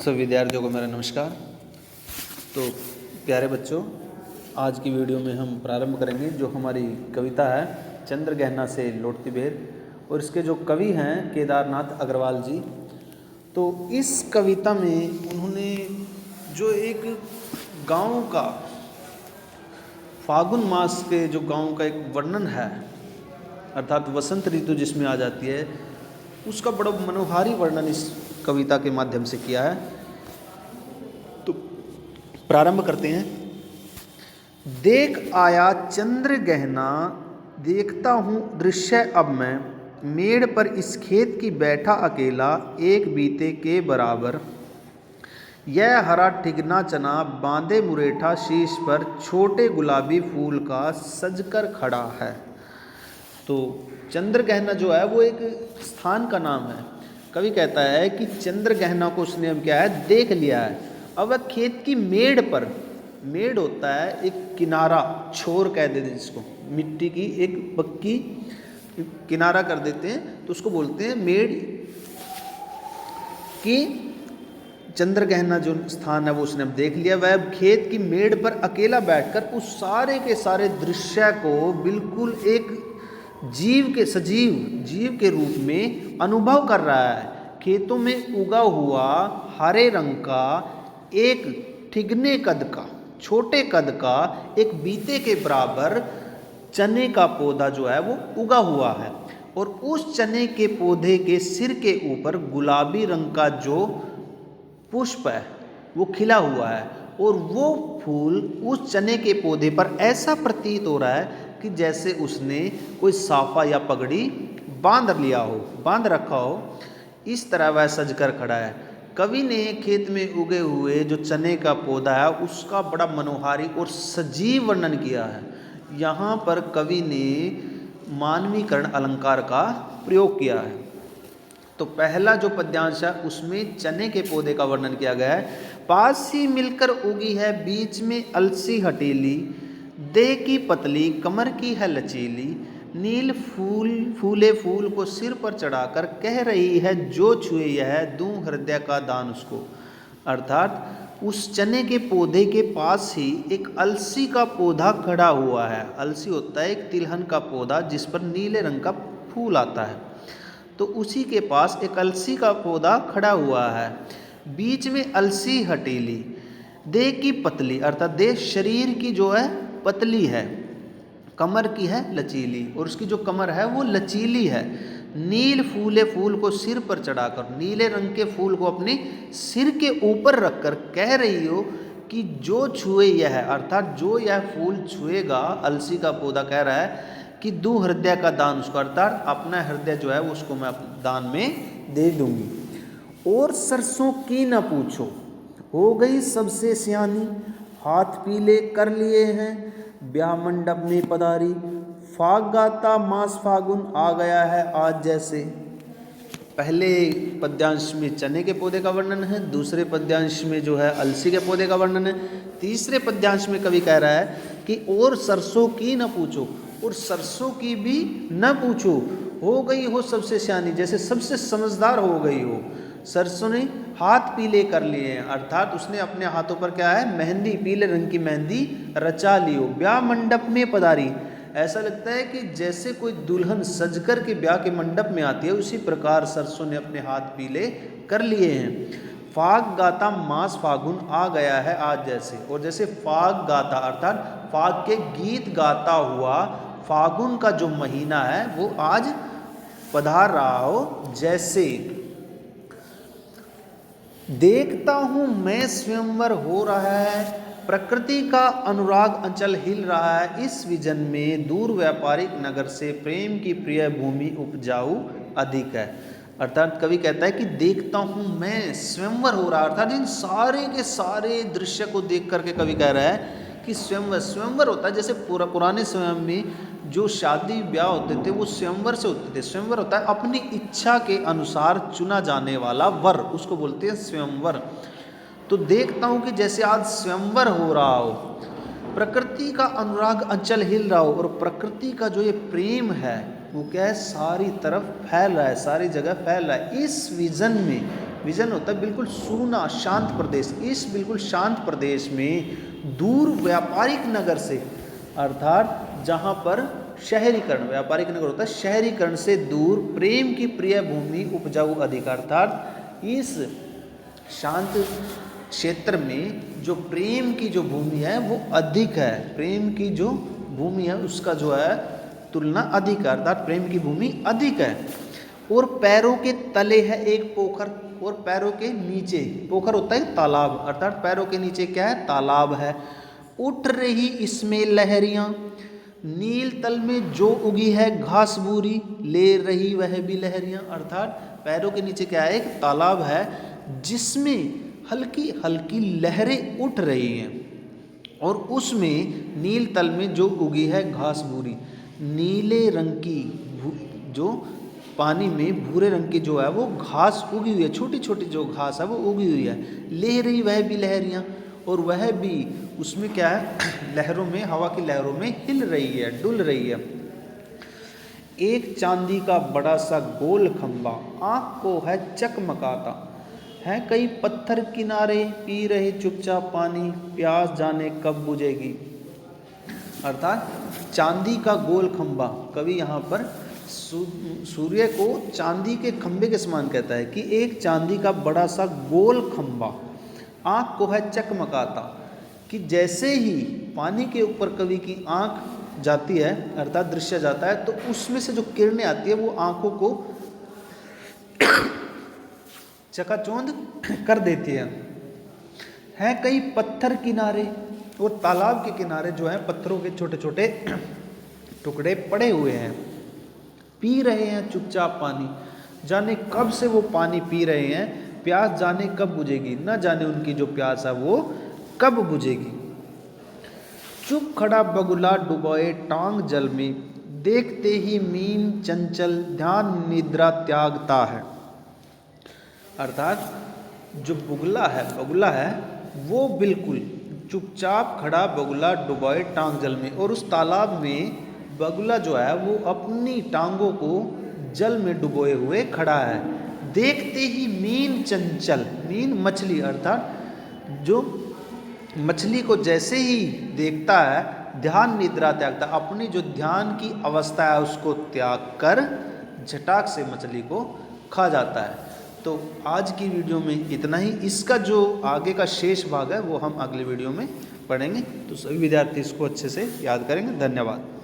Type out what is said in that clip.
सभी विद्यार्थियों को मेरा नमस्कार। तो प्यारे बच्चों, आज की वीडियो में हम प्रारंभ करेंगे जो हमारी कविता है चंद्र गहना से लौटती बेर, और इसके जो कवि हैं केदारनाथ अग्रवाल जी। तो इस कविता में उन्होंने जो एक गांव का, फागुन मास के जो गांव का एक वर्णन है, अर्थात वसंत ऋतु जिसमें आ जाती है, उसका बड़ा मनोहारी वर्णन इस कविता के माध्यम से किया है। तो प्रारंभ करते हैं। देख आया चंद्र गहना, देखता हूँ दृश्य अब मैं, मेड़ पर इस खेत की बैठा अकेला, एक बीते के बराबर। यह हरा ठिगना चना, बांधे मुरेठा शीश पर, छोटे गुलाबी फूल का सजकर खड़ा है। तो चंद्र गहना जो है वो एक स्थान का नाम है। कवि कहता है कि चंद्र गहना को उसने अब क्या है, देख लिया है। अब वह खेत की मेड़ पर, मेड़ होता है एक किनारा, छोर कह देते हैं जिसको, मिट्टी की एक पक्की किनारा कर देते हैं, तो उसको बोलते हैं मेड़। कि चंद्र गहना जो स्थान है वो उसने अब देख लिया। वह अब खेत की मेड़ पर अकेला बैठकर उस सारे के सारे दृश्य को बिल्कुल एक जीव के, सजीव जीव के रूप में अनुभव कर रहा है। खेतों में उगा हुआ हरे रंग का एक ठिगने कद का, छोटे कद का, एक बीते के बराबर चने का पौधा जो है वो उगा हुआ है, और उस चने के पौधे के सिर के ऊपर गुलाबी रंग का जो पुष्प है वो खिला हुआ है, और वो फूल उस चने के पौधे पर ऐसा प्रतीत हो रहा है कि जैसे उसने कोई साफा या पगड़ी बांध लिया हो, बांध रखा हो। इस तरह वह सजकर खड़ा है। कवि ने खेत में उगे हुए जो चने का पौधा है उसका बड़ा मनोहारी और सजीव वर्णन किया है। यहाँ पर कवि ने मानवीकरण अलंकार का प्रयोग किया है। तो पहला जो पद्यांश है उसमें चने के पौधे का वर्णन किया गया है। पास ही मिलकर उगी है बीच में अलसी हटेली, देह की पतली कमर की है लचीली, नील फूल फूले फूल को सिर पर चढ़ाकर कह रही है जो छुए यह दूं हृदय का दान उसको। अर्थात उस चने के पौधे के पास ही एक अलसी का पौधा खड़ा हुआ है। अलसी होता है एक तिलहन का पौधा जिस पर नीले रंग का फूल आता है। तो उसी के पास एक अलसी का पौधा खड़ा हुआ है। बीच में अलसी हटेली, देह की पतली, अर्थात देह शरीर की जो है पतली है, कमर की है लचीली, और उसकी जो कमर है वो लचीली है। नील फूले फूल को सिर पर चढ़ाकर, नीले रंग के फूल को अपने सिर के ऊपर रखकर कह रही हो कि जो छुए यह, अर्थात जो यह फूल छुएगा, अलसी का पौधा कह रहा है कि दूं हृदय का दान उसको, अर्थात अपना हृदय जो है उसको मैं दान में दे दूंगी। और सरसों की न पूछो, हो गई सबसे सियानी, हाथ पीले कर लिए हैं ब्याह मंडप में पधारी, फाग गाता मास फागुन आ गया है आज जैसे। पहले पद्यांश में चने के पौधे का वर्णन है, दूसरे पद्यांश में जो है अलसी के पौधे का वर्णन है, तीसरे पद्यांश में कवि कह रहा है कि और सरसों की न पूछो, और सरसों की भी न पूछो, हो गई हो सबसे सियानी, जैसे सबसे समझदार हो गई हो। सरसों ने हाथ पीले कर लिए हैं, अर्थात उसने अपने हाथों पर क्या है, मेहंदी, पीले रंग की मेहंदी रचा ली हो। ब्याह मंडप में पधारी, ऐसा लगता है कि जैसे कोई दुल्हन सजकर के ब्याह के मंडप में आती है, उसी प्रकार सरसों ने अपने हाथ पीले कर लिए हैं। फाग गाता मास फागुन आ गया है आज जैसे, और जैसे फाग गाता अर्थात फाग के गीत गाता हुआ फागुन का जो महीना है वो आज पधार रहा हो जैसे। देखता हूँ मैं स्वयंवर हो रहा है, प्रकृति का अनुराग अंचल हिल रहा है, इस विजन में दूर व्यापारिक नगर से प्रेम की प्रिय भूमि उपजाऊ अधिक है। अर्थात कवि कहता है कि देखता हूँ मैं स्वयंवर हो रहा है, अर्थात इन सारे के सारे दृश्य को देख करके कवि कह रहा है कि स्वयंवर, स्वयंवर होता है जैसे पुराने समय में जो शादी ब्याह होते थे वो स्वयंवर से होते थे। स्वयंवर होता है अपनी इच्छा के अनुसार चुना जाने वाला वर, उसको बोलते हैं स्वयंवर। तो देखता हूँ कि जैसे आज स्वयंवर हो रहा हो, प्रकृति का अनुराग अंचल हिल रहा हो, और प्रकृति का जो ये प्रेम है वो क्या है, सारी तरफ फैल रहा है, सारी जगह फैल रहा है। इस विजन में विजन होता है बिल्कुल सूना शांत प्रदेश। इस बिल्कुल शांत प्रदेश में दूर व्यापारिक नगर से, अर्थात जहाँ पर शहरीकरण, व्यापारिक नगर होता है शहरीकरण से दूर, प्रेम की प्रिय भूमि उपजाऊ अधिक, अर्थात इस शांत क्षेत्र में जो प्रेम की जो भूमि है वो अधिक है, प्रेम की जो भूमि है उसका जो है तुलना अधिक है, अर्थात प्रेम की भूमि अधिक है। और पैरों के तले है एक पोखर, और पैरों के नीचे, पोखर होता है तालाब, अर्थात पैरों के नीचे क्या है, तालाब है। उठ रही इसमें लहरियाँ, नील तल में जो उगी है घास बूरी, ले रही वह भी लहरियाँ, अर्थात पैरों के नीचे क्या है, एक तालाब है जिसमें हल्की हल्की लहरें उठ रही हैं, और उसमें नील तल में जो उगी है घास बूरी, नीले रंग की जो पानी में भूरे रंग की जो है वो घास उगी हुई है, छोटी छोटी जो घास है वो उगी हुई है। ले रही वह भी लहरियाँ, और वह भी उसमें क्या है, लहरों में, हवा की लहरों में हिल रही है, डुल रही है। एक चांदी का बड़ा सा गोल खंबा, आँख को है चकमकाता, है कई पत्थर किनारे, पी रहे चुपचाप पानी, प्यास जाने कब बुझेगी। अर्थात चांदी का गोल खंबा, कवि यहाँ पर सूर्य को चांदी के खंबे के समान कहता है कि एक चांदी का बड़ा सा गोल खंबा, आँख को है चकमकाता, कि जैसे ही पानी के ऊपर कवि की आँख जाती है, अर्थात दृश्य जाता है, तो उसमें से जो किरणें आती है वो आँखों को चकाचौंध कर देती है कई पत्थर किनारे, और तालाब के किनारे जो है पत्थरों के छोटे छोटे टुकड़े पड़े हुए हैं। पी रहे हैं चुपचाप पानी, जाने कब से वो पानी पी रहे हैं, प्यास जाने कब बुझेगी, न जाने उनकी जो प्यास है वो कब बुझेगी। चुप खड़ा बगुला डुबोए टांग जल में, देखते ही मीन चंचल ध्यान निद्रा त्यागता है। अर्थात जो बगुला है वो बिल्कुल चुपचाप खड़ा बगुला डुबोए टांग जल में, और उस तालाब में बगुला जो है वो अपनी टांगों को जल में डुबोए हुए खड़ा है। देखते ही मीन चंचल, मीन मछली, अर्थात जो मछली को जैसे ही देखता है, ध्यान निद्रा त्यागता, अपनी जो ध्यान की अवस्था है उसको त्याग कर झटाक से मछली को खा जाता है। तो आज की वीडियो में इतना ही, इसका जो आगे का शेष भाग है वो हम अगले वीडियो में पढ़ेंगे। तो सभी विद्यार्थी इसको अच्छे से याद करेंगे। धन्यवाद।